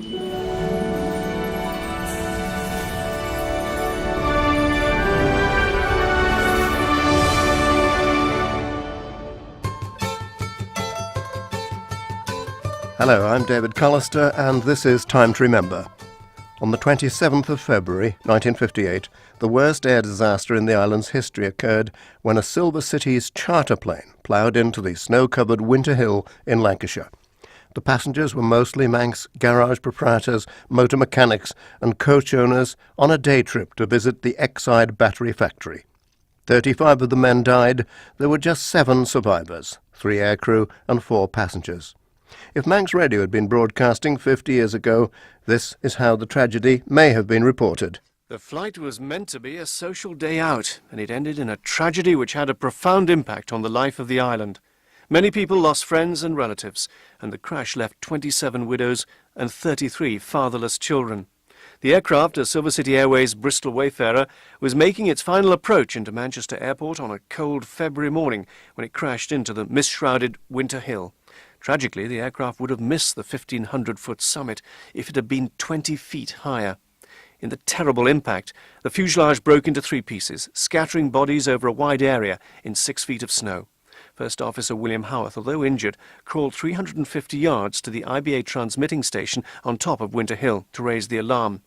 Hello, I'm David Cullister, and this is Time to Remember. On the 27th of February, 1958, the worst air disaster in the island's history occurred when a Silver Cities charter plane ploughed into the snow-covered Winter Hill in Lancashire. The passengers were mostly Manx garage proprietors, motor mechanics and coach owners on a day trip to visit the Exide battery factory. 35 of the men died. There were just 7 survivors, 3 aircrew and 4 passengers. If Manx Radio had been broadcasting 50 years ago, this is how the tragedy may have been reported. The flight was meant to be a social day out, and it ended in a tragedy which had a profound impact on the life of the island. Many people lost friends and relatives, and the crash left 27 widows and 33 fatherless children. The aircraft, a Silver City Airways Bristol Wayfarer, was making its final approach into Manchester Airport on a cold February morning when it crashed into the mist-shrouded Winter Hill. Tragically, the aircraft would have missed the 1,500-foot summit if it had been 20 feet higher. In the terrible impact, the fuselage broke into 3 pieces, scattering bodies over a wide area in 6 feet of snow. First Officer William Howarth, although injured, crawled 350 yards to the IBA transmitting station on top of Winter Hill to raise the alarm.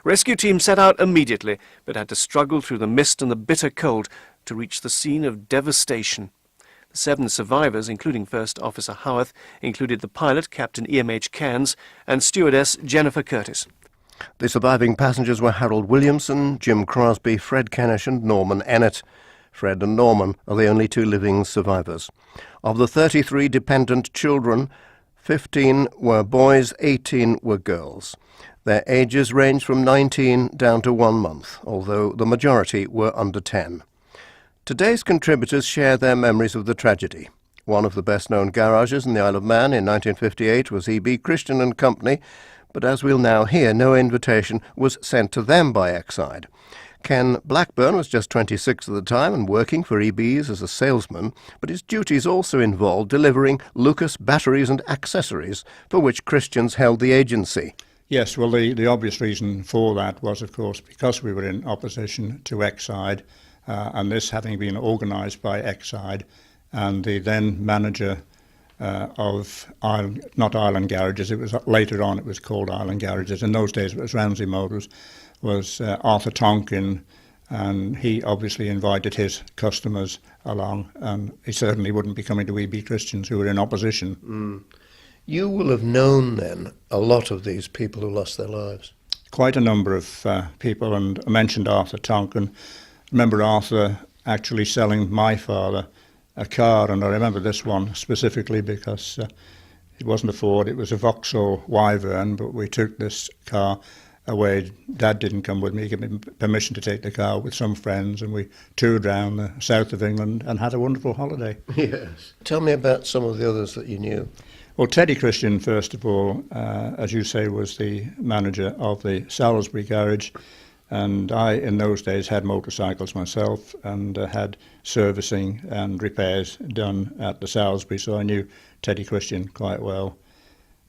Rescue teams set out immediately, but had to struggle through the mist and the bitter cold to reach the scene of devastation. The 7 survivors, including First Officer Howarth, included the pilot, Captain E.M.H. Cairns, and stewardess Jennifer Curtis. The surviving passengers were Harold Williamson, Jim Crosby, Fred Kennish and Norman Ennett. Fred and Norman are the only 2 living survivors. Of the 33 dependent children, 15 were boys, 18 were girls. Their ages ranged from 19 down to 1 month, although the majority were under 10. Today's contributors share their memories of the tragedy. One of the best-known garages in the Isle of Man in 1958 was E.B. Christian and Company, but as we'll now hear, no invitation was sent to them by Exide. Ken Blackburn was just 26 at the time and working for EB's as a salesman, but his duties also involved delivering Lucas batteries and accessories for which Christians held the agency. Yes, well, the obvious reason for that was, of course, because we were in opposition to Exide, and this having been organised by Exide, and the then manager of not Island Garages, it was later on it was called Island Garages, in those days it was Ramsey Motors, was Arthur Tonkin, and he obviously invited his customers along, and he certainly wouldn't be coming to E.B. Christians who were in opposition. You will have known then a lot of these people who lost their lives. Quite a number of people, and I mentioned Arthur Tonkin. I remember Arthur actually selling my father a car, and I remember this one specifically because it wasn't a Ford, it was a Vauxhall Wyvern, but we took this car away. Dad didn't come with me, he gave me permission to take the car with some friends, and we toured around the south of England and had a wonderful holiday. Yes. Tell me about some of the others that you knew. Well, Teddy Christian, first of all, as you say, was the manager of the Salisbury garage, and I, in those days, had motorcycles myself and had servicing and repairs done at the Salisbury, so I knew Teddy Christian quite well.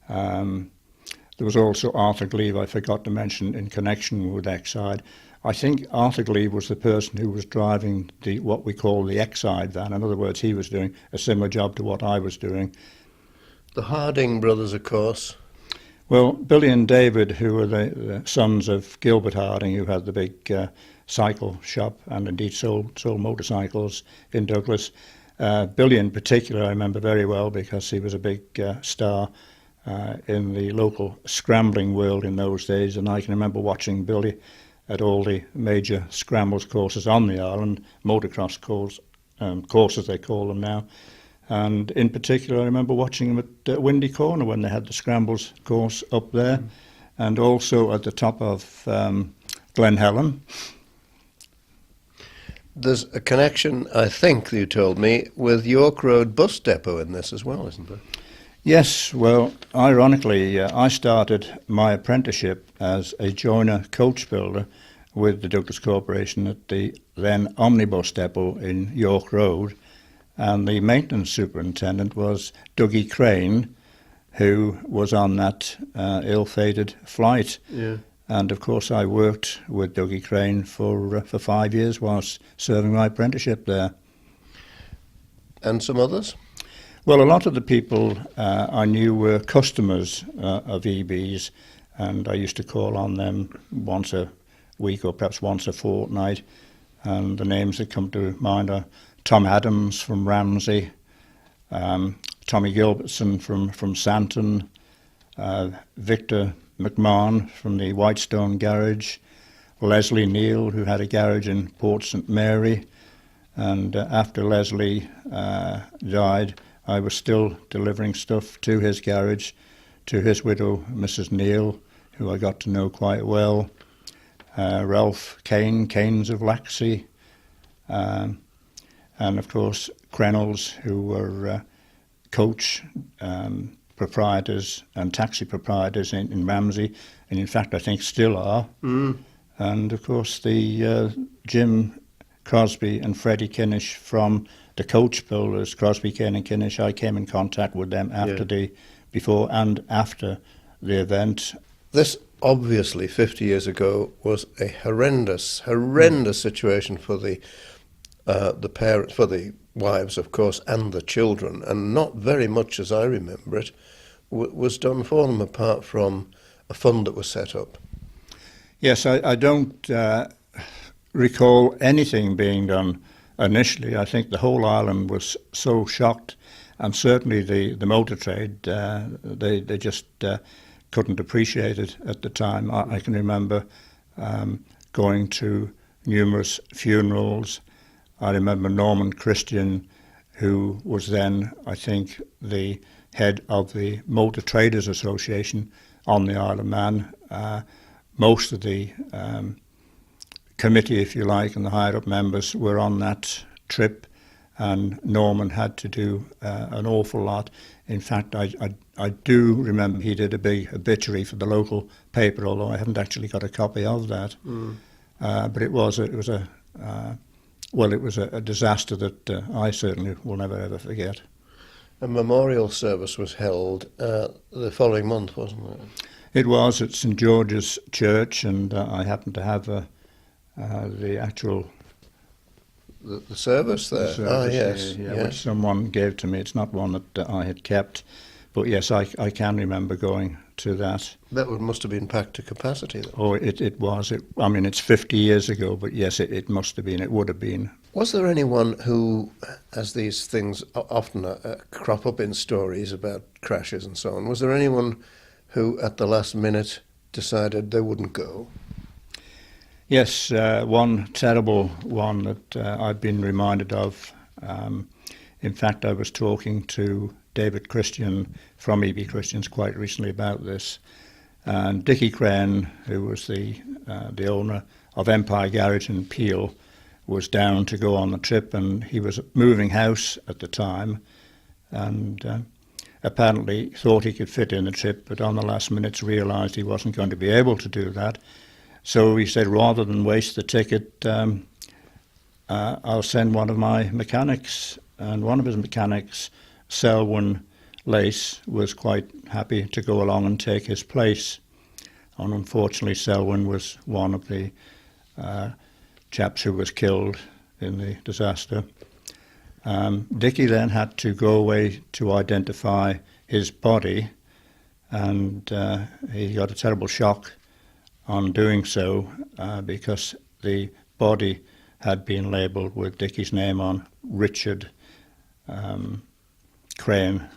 There was also Arthur Gleave, I forgot to mention, in connection with Exide. I think Arthur Gleave was the person who was driving what we call the Exide van. In other words, he was doing a similar job to what I was doing. The Harding brothers, of course. Well, Billy and David, who were the sons of Gilbert Harding, who had the big cycle shop and indeed sold motorcycles in Douglas. Billy in particular I remember very well because he was a big star in the local scrambling world in those days, and I can remember watching Billy at all the major scrambles courses on the island, motocross courses they call them now. And in particular, I remember watching them at Windy Corner when they had the scrambles course up there, and also at the top of Glen Helen. There's a connection, I think you told me, with York Road Bus Depot in this as well, isn't there? Yes, well, ironically, I started my apprenticeship as a joiner coach builder with the Douglas Corporation at the then Omnibus Depot in York Road, and the maintenance superintendent was Dougie Crane, who was on that ill-fated flight. Yeah. And of course I worked with Dougie Crane for 5 years whilst serving my apprenticeship there. And some others? Well, a lot of the people I knew were customers of EB's, and I used to call on them once a week or perhaps once a fortnight. And the names that come to mind are Tom Adams from Ramsey, Tommy Gilbertson from Santon, Victor McMahon from the Whitestone Garage, Leslie Neal, who had a garage in Port St Mary, and after Leslie died, I was still delivering stuff to his garage, to his widow, Mrs Neal, who I got to know quite well, Ralph Keynes of Laxey, and of course Crenels, who were coach proprietors and taxi proprietors in Ramsey, and in fact I think still are. And of course the Jim Crosby and Freddie Kennish from the coach builders, Crosby, Kane and Kennish. I came in contact with them after before and after the event. This obviously 50 years ago was a horrendous situation for the parents, for the wives, of course, and the children, and not very much, as I remember it, was done for them apart from a fund that was set up. Yes, I don't recall anything being done initially. I think the whole island was so shocked, and certainly the motor trade, they just couldn't appreciate it at the time. I can remember going to numerous funerals. I remember Norman Christian, who was then, I think, the head of the Motor Traders Association on the Isle of Man. Most of the committee, if you like, and the higher-up members were on that trip, and Norman had to do an awful lot. In fact, I do remember he did a big obituary for the local paper, although I haven't actually got a copy of that. But it was a disaster that I certainly will never ever forget. A memorial service was held the following month, wasn't it? It was at St George's Church, and I happened to have the actual the service there. The service, yes, yes. Which someone gave to me. It's not one that I had kept, but yes, I can remember going to that. That must have been packed to capacity, though. Oh, it was. I mean, it's 50 years ago, but yes, it must have been. It would have been. Was there anyone who, as these things often crop up in stories about crashes and so on, was there anyone who at the last minute decided they wouldn't go? Yes, one terrible one that I've been reminded of. In fact, I was talking to David Christian from EB Christians quite recently about this. And Dickie Crane, who was the owner of Empire Garage in Peel, was down to go on the trip, and he was moving house at the time, and apparently thought he could fit in the trip, but on the last minute realised he wasn't going to be able to do that. So he said, rather than waste the ticket, I'll send one of my mechanics. And one of his mechanics, Selwyn Lace, was quite happy to go along and take his place. And unfortunately, Selwyn was one of the chaps who was killed in the disaster. Dickie then had to go away to identify his body, and he got a terrible shock on doing so because the body had been labelled with Dickie's name on, Richard Crane,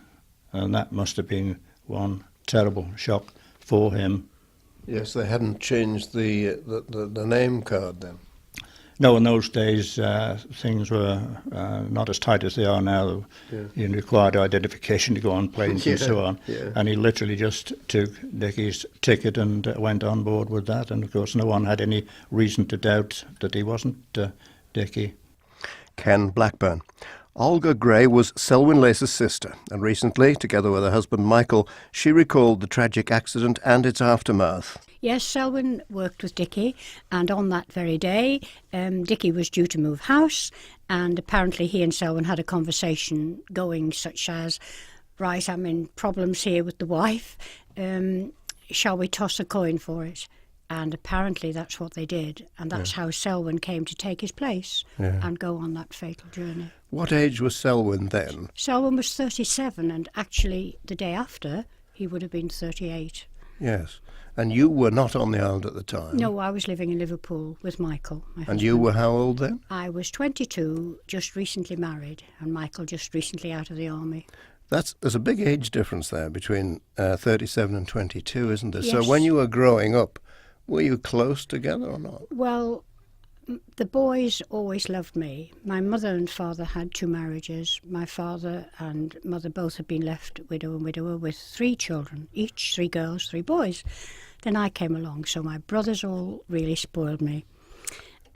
and that must have been one terrible shock for him. Yes, they hadn't changed the name card then. No, in those days things were not as tight as they are now. Yeah. You required identification to go on planes and so on. Yeah. And he literally just took Dickie's ticket and went on board with that. And of course, no one had any reason to doubt that he wasn't Dickie. Ken Blackburn. Olga Gray was Selwyn Lace's sister, and recently, together with her husband Michael, she recalled the tragic accident and its aftermath. Yes, Selwyn worked with Dickie, and on that very day, Dickie was due to move house, and apparently he and Selwyn had a conversation going such as, right, I'm in problems here with the wife. Shall we toss a coin for it? And apparently that's what they did. And that's how Selwyn came to take his place and go on that fatal journey. What age was Selwyn then? Selwyn was 37, and actually the day after he would have been 38. Yes. And you were not on the island at the time? No, I was living in Liverpool with Michael, my husband. And you were how old then? I was 22, just recently married, and Michael just recently out of the army. There's a big age difference there between 37 and 22, isn't there? Yes. So when you were growing up, were you close together or not? Well, the boys always loved me. My mother and father had 2 marriages. My father and mother both had been left widow and widower with 3 children, each 3 girls, 3 boys. Then I came along, so my brothers all really spoiled me.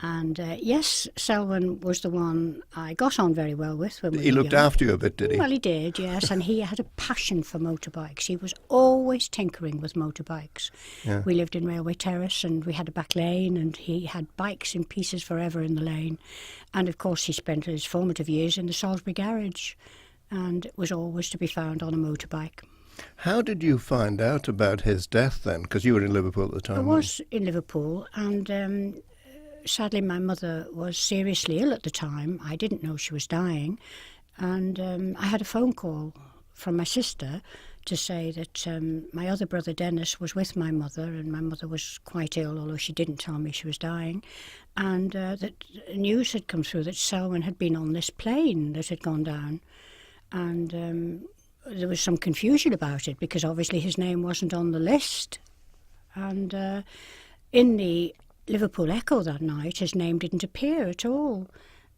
And yes, Selwyn was the one I got on very well with when we were He looked young. after you a bit, did he? Well, he did, yes, and he had a passion for motorbikes. He was always tinkering with motorbikes. Yeah. We lived in Railway Terrace, and we had a back lane, and he had bikes in pieces forever in the lane. And, of course, he spent his formative years in the Salisbury garage and was always to be found on a motorbike. How did you find out about his death then? Because you were in Liverpool at the time. I was in Liverpool, and sadly my mother was seriously ill at the time. I didn't know she was dying, and I had a phone call from my sister to say that my other brother Dennis was with my mother, and my mother was quite ill, although she didn't tell me she was dying, and that news had come through that Selwyn had been on this plane that had gone down, and there was some confusion about it because obviously his name wasn't on the list, and in the Liverpool Echo that night his name didn't appear at all,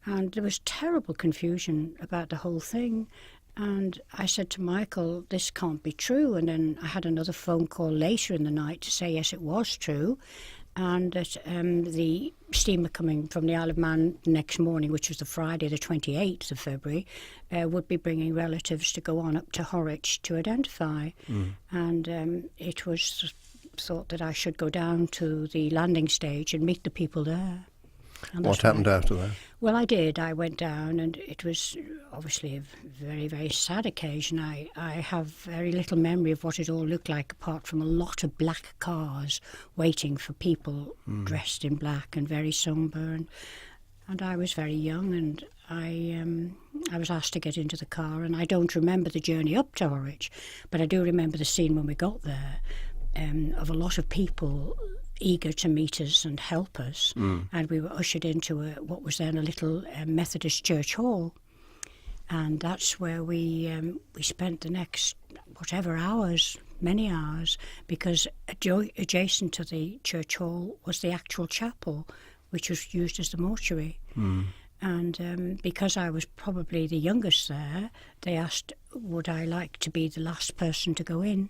and there was terrible confusion about the whole thing. And I said to Michael, this can't be true. And then I had another phone call later in the night to say yes, it was true, and that the steamer coming from the Isle of Man the next morning, which was the Friday the 28th of February, would be bringing relatives to go on up to Horwich to identify. And it was thought that I should go down to the landing stage and meet the people there. And What happened after that? Well, I did. I went down, and it was obviously a very, very sad occasion. I have very little memory of what it all looked like, apart from a lot of black cars waiting for people dressed in black and very sunburned. And I was very young, and I was asked to get into the car, and I don't remember the journey up to Horwich, but I do remember the scene when we got there, of a lot of people eager to meet us and help us, and we were ushered into what was then a little Methodist church hall, and that's where we spent the next whatever hours, many hours, because adjacent to the church hall was the actual chapel, which was used as the mortuary. And because I was probably the youngest there, they asked would I like to be the last person to go in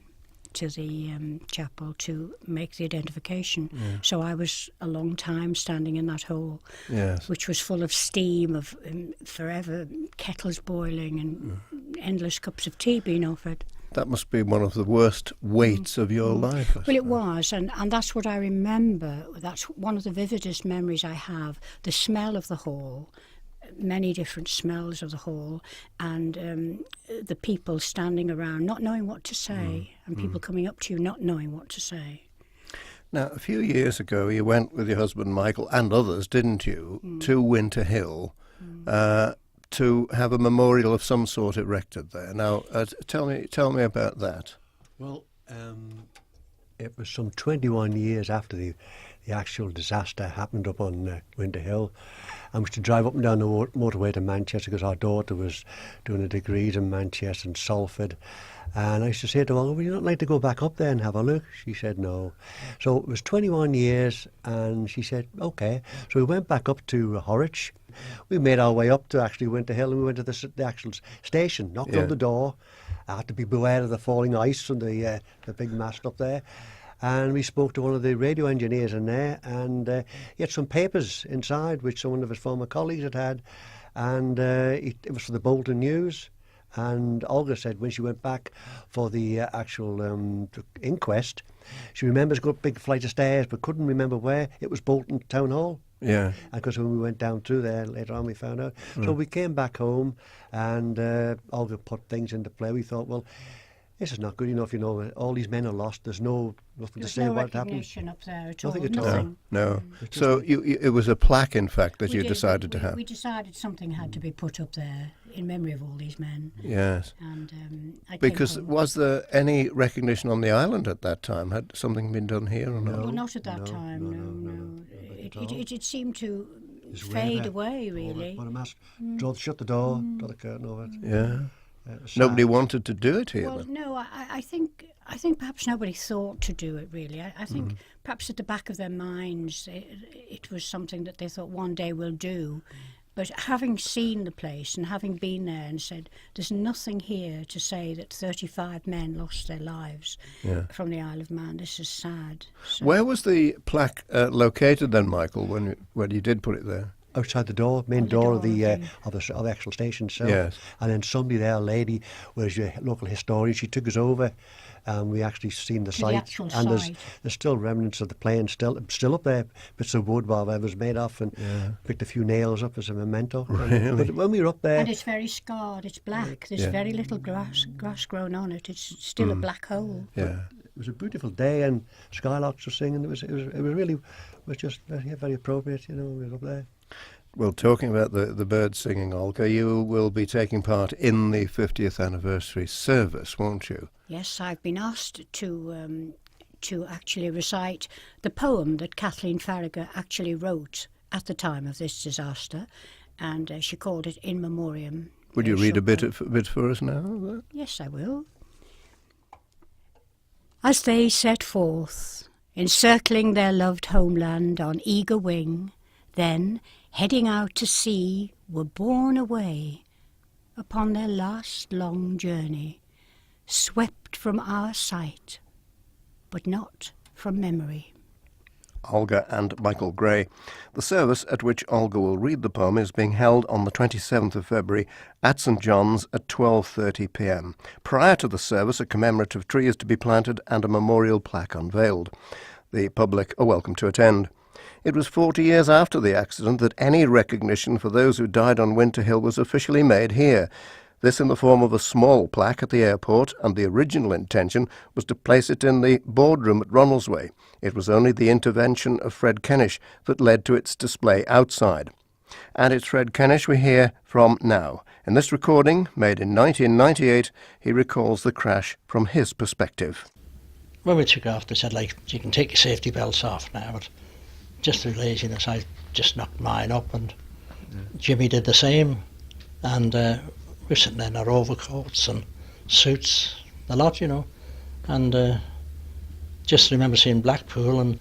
to the chapel to make the identification. So I was a long time standing in that hole, which was full of steam, of forever kettles boiling and endless cups of tea being offered. That must be one of the worst waits of your life. Well, it was, and that's what I remember. That's one of the vividest memories I have, the smell of the hall, many different smells of the hall, and the people standing around not knowing what to say, and people coming up to you not knowing what to say. Now, a few years ago, you went with your husband Michael and others, didn't you, to Winter Hill to have a memorial of some sort erected there. Now, tell me about that. Well, it was some 21 years after the actual disaster happened up on Winter Hill. I was to drive up and down the motorway to Manchester because our daughter was doing a degree in Manchester and Salford. And I used to say to her, would you not like to go back up there and have a look? She said no. So it was 21 years, and she said, OK. So we went back up to Horwich. We made our way up to actually Winter Hill, and we went to the actual station, knocked on the door. I had to be beware of the falling ice from the big mast up there. And we spoke to one of the radio engineers in there, and he had some papers inside which some of his former colleagues had, and it was for the Bolton News. And Olga said when she went back for the actual inquest, she remembers a good big flight of stairs but couldn't remember where. It was Bolton Town Hall. Yeah. Because when we went down through there later on, we found out. So we came back home, and Olga put things into play. We thought, well, this is not good enough. You know, all these men are lost. There's nothing to There's say no what happened. recognition up there at Nothing all. at all. Nothing. No. So it was a plaque, in fact, that We you did. decided to have. We decided something had to be put up there in memory of all these men. Yes. And I came Because home. was there any recognition on the island at that time? Had something been done here or not? Well, not at that time. No. It seemed to fade away, really. What a mess. Shut the door, draw the curtain over it. Yeah. It was Nobody sad. wanted to do it here Well, then? no, I think perhaps nobody thought to do it, really. I think perhaps at the back of their minds it was something that they thought one day we'll do. But having seen the place and having been there and said, there's nothing here to say that 35 men lost their lives from the Isle of Man, this is sad. So Where was the plaque located then, Michael, when you did put it there? Outside the door, main On the door of door, the okay. of the actual station itself. Yes. And then somebody there, a lady, was your local historian. She took us over, and we actually seen the To the site. actual and site. there's still remnants of the plane still up there, bits of wood where it was made off, and picked a few nails up as a memento. Really? But when we were up there, and it's very scarred, it's black, there's very little grass grown on it, it's still a black hole. Yeah. it was a beautiful day, and skylarks were singing. It was really just very appropriate. You know, we were up there. Well, talking about the birds singing, Olga, you will be taking part in the 50th anniversary service, won't you? Yes, I've been asked to actually recite the poem that Kathleen Farragher actually wrote at the time of this disaster, and she called it In Memoriam. Would you Very read a short bit for us now? Yes, I will. As they set forth, encircling their loved homeland on eager wing, then, heading out to sea, were borne away upon their last long journey, swept from our sight, but not from memory. Olga and Michael Gray. The service at which Olga will read the poem is being held on the 27th of February at St John's at 12:30 p.m. Prior to the service, a commemorative tree is to be planted and a memorial plaque unveiled. The public are welcome to attend. It was 40 years after the accident that any recognition for those who died on Winter Hill was officially made here. This in the form of a small plaque at the airport, and the original intention was to place it in the boardroom at Ronaldsway. It was only the intervention of Fred Kennish that led to its display outside. And it's Fred Kennish we hear from now. In this recording, made in 1998, he recalls the crash from his perspective. When we took off, they said, like, you can take your safety belts off now, but just through laziness, I just knocked mine up, and Jimmy did the same, and we're sitting there in our overcoats and suits, a lot, you know, and just remember seeing Blackpool, and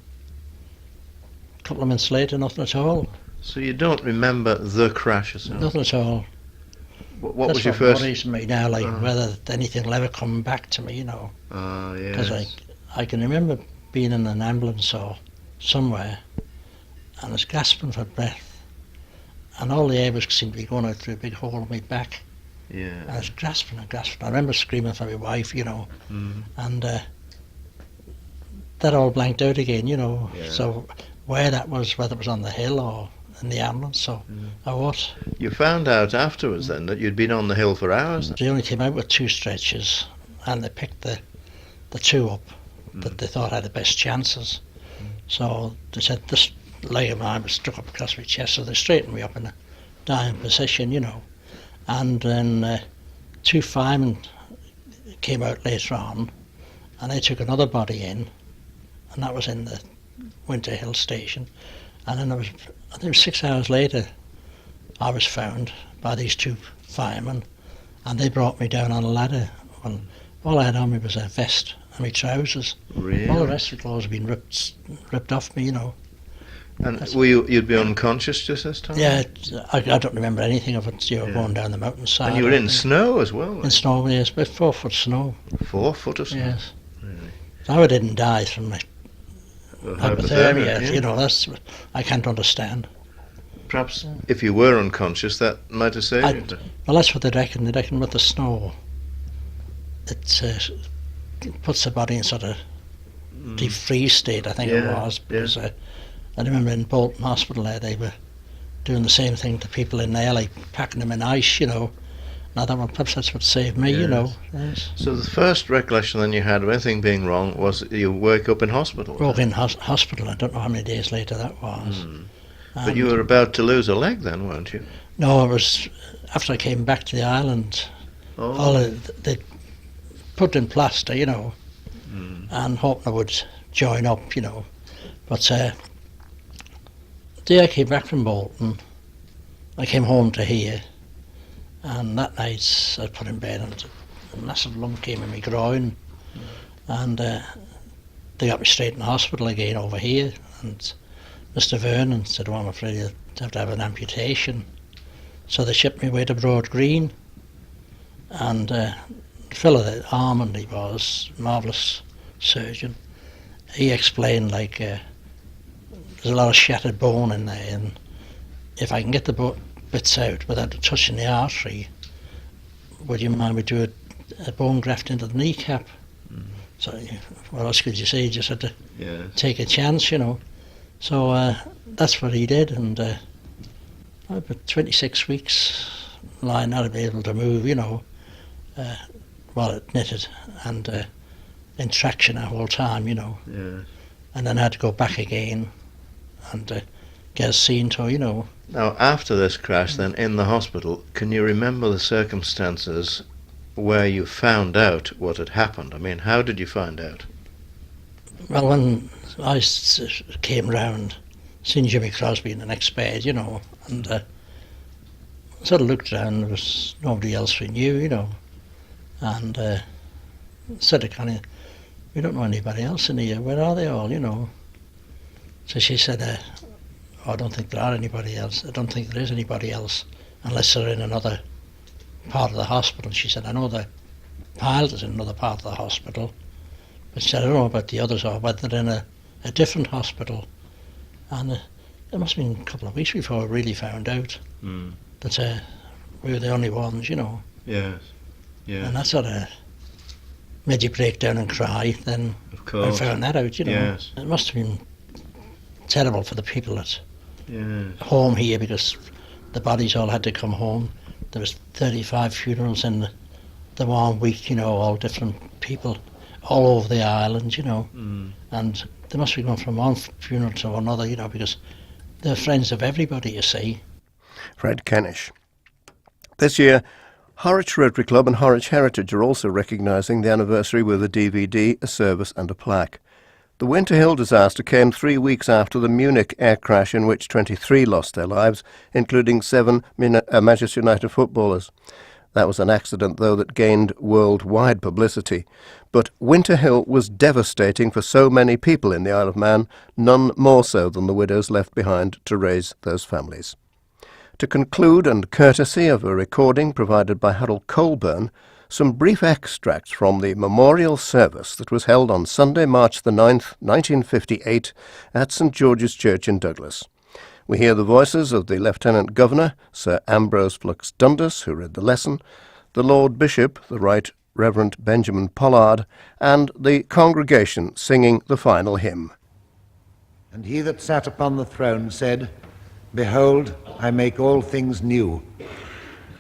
a couple of minutes later, nothing at all. So you don't remember the crash yourself? Nothing at all. What That's was your what first? worries me now, like whether anything will ever come back to me, you know. Yes. Because I can remember being in an ambulance or somewhere, and I was gasping for breath, and all the air was seemed to be going out through a big hole in my back. Yeah. And I was grasping and grasping. I remember screaming for my wife, you know, and that all blanked out again, you know. Yeah. So where that was, whether it was on the hill or in the ambulance or what. You found out afterwards then that you'd been on the hill for hours. They only came out with 2 stretchers, and they picked the 2 up that they thought had the best chances. So they said this leg of mine was stuck up across my chest, so they straightened me up in a dying position, you know. And then 2 firemen came out later on, and they took another body in, and that was in the Winter Hill station. And then I think it was 6 hours later, I was found by these 2 firemen, and they brought me down on a ladder. And all I had on me was a vest and my trousers. Really? All the rest of the clothes had been ripped off me, you know. And you'd be unconscious just this time? Yeah, I don't remember anything of it, you know, going down the mountainside. And you were in snow as well? In snow, yes, about 4 foot snow. 4 foot of snow? Yes. Really? I didn't die from my Well, hypothermia, yeah. you know, I can't understand. Perhaps if you were unconscious, that might have saved you. Well, that's what they reckon. They reckon with the snow, it puts the body in sort of deep freeze state, I think it Yeah, was. Because I remember in Bolton Hospital there, they were doing the same thing to people in there, like packing them in ice, you know. And I thought, well, perhaps that's what saved me, you know. Yes. So the first recollection then you had of anything being wrong was you woke up in hospital? Woke in hospital, I don't know how many days later that was. But you were about to lose a leg then, weren't you? No, it was after I came back to the island. They put in plaster, you know, and hoping I would join up, you know. But the day I came back from Bolton, I came home to here, and that night I was put in bed and a massive lump came in my groin, and they got me straight in the hospital again over here, and Mr. Vernon said, well, I'm afraid you'll have to have an amputation. So they shipped me away to Broad Green, and the fellow that Armand, he was, marvellous surgeon, he explained like there's a lot of shattered bone in there, and if I can get the bits out without touching the artery, would you mind we do a bone graft into the kneecap? So what else could you say? You just had to take a chance, you know. So that's what he did, and about 26 weeks lying out to be able to move, you know, while it knitted and in traction the whole time, you know. And then I had to go back again and get a scene to, you know. Now, after this crash then in the hospital, can you remember the circumstances where you found out what had happened? I mean, how did you find out? Well, when I came round, seen Jimmy Crosby in the next bed, you know, and sort of looked around, there was nobody else we knew, you know, and said to Connie, we don't know anybody else in here, where are they all, you know? So she said, I don't think there are anybody else, I don't think there is anybody else, unless they're in another part of the hospital. She said, I know the pilot is in another part of the hospital, but she said, I don't know about the others or whether they're in a different hospital. And it must have been a couple of weeks before I really found out that we were the only ones, you know. Yes. And that sort of made you break down and cry then Of course. I found that out, you know. Yes. It must have been terrible for the people at home here, because the bodies all had to come home. There was 35 funerals in the 1 week, you know, all different people all over the island, you know. And they must be going from one funeral to another, you know, because they're friends of everybody, you see. Fred Kennish. This year, Horwich Rotary Club and Horwich Heritage are also recognising the anniversary with a DVD, a service and a plaque. The Winter Hill disaster came 3 weeks after the Munich air crash in which 23 lost their lives, including 7 Manchester United footballers. That was an accident, though, that gained worldwide publicity. But Winter Hill was devastating for so many people in the Isle of Man, none more so than the widows left behind to raise those families. To conclude, and courtesy of a recording provided by Harold Colburn, some brief extracts from the memorial service that was held on Sunday, March the 9th, 1958, at St George's Church in Douglas. We hear the voices of the Lieutenant Governor, Sir Ambrose Flux Dundas, who read the lesson, the Lord Bishop, the Right Reverend Benjamin Pollard, and the congregation singing the final hymn. And he that sat upon the throne said, Behold, I make all things new.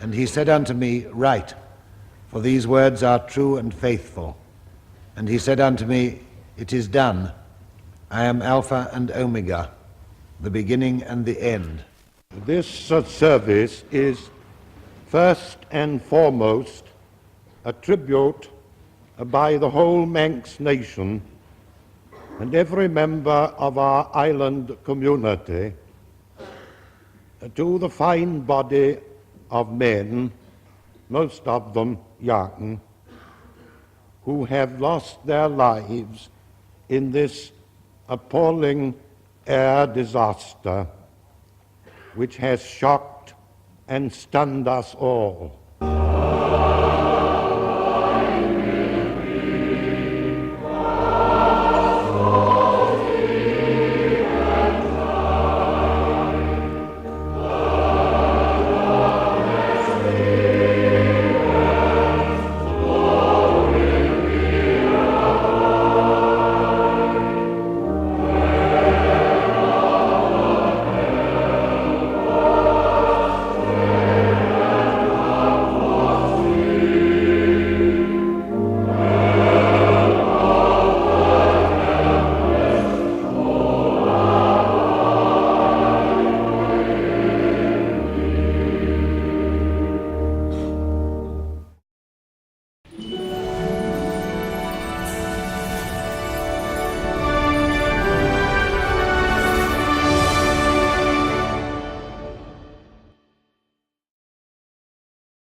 And he said unto me, Write, for these words are true and faithful. And he said unto me, It is done. I am Alpha and Omega, the beginning and the end. This service is first and foremost a tribute by the whole Manx nation and every member of our island community to the fine body of men, most of them young, who have lost their lives in this appalling air disaster which has shocked and stunned us all.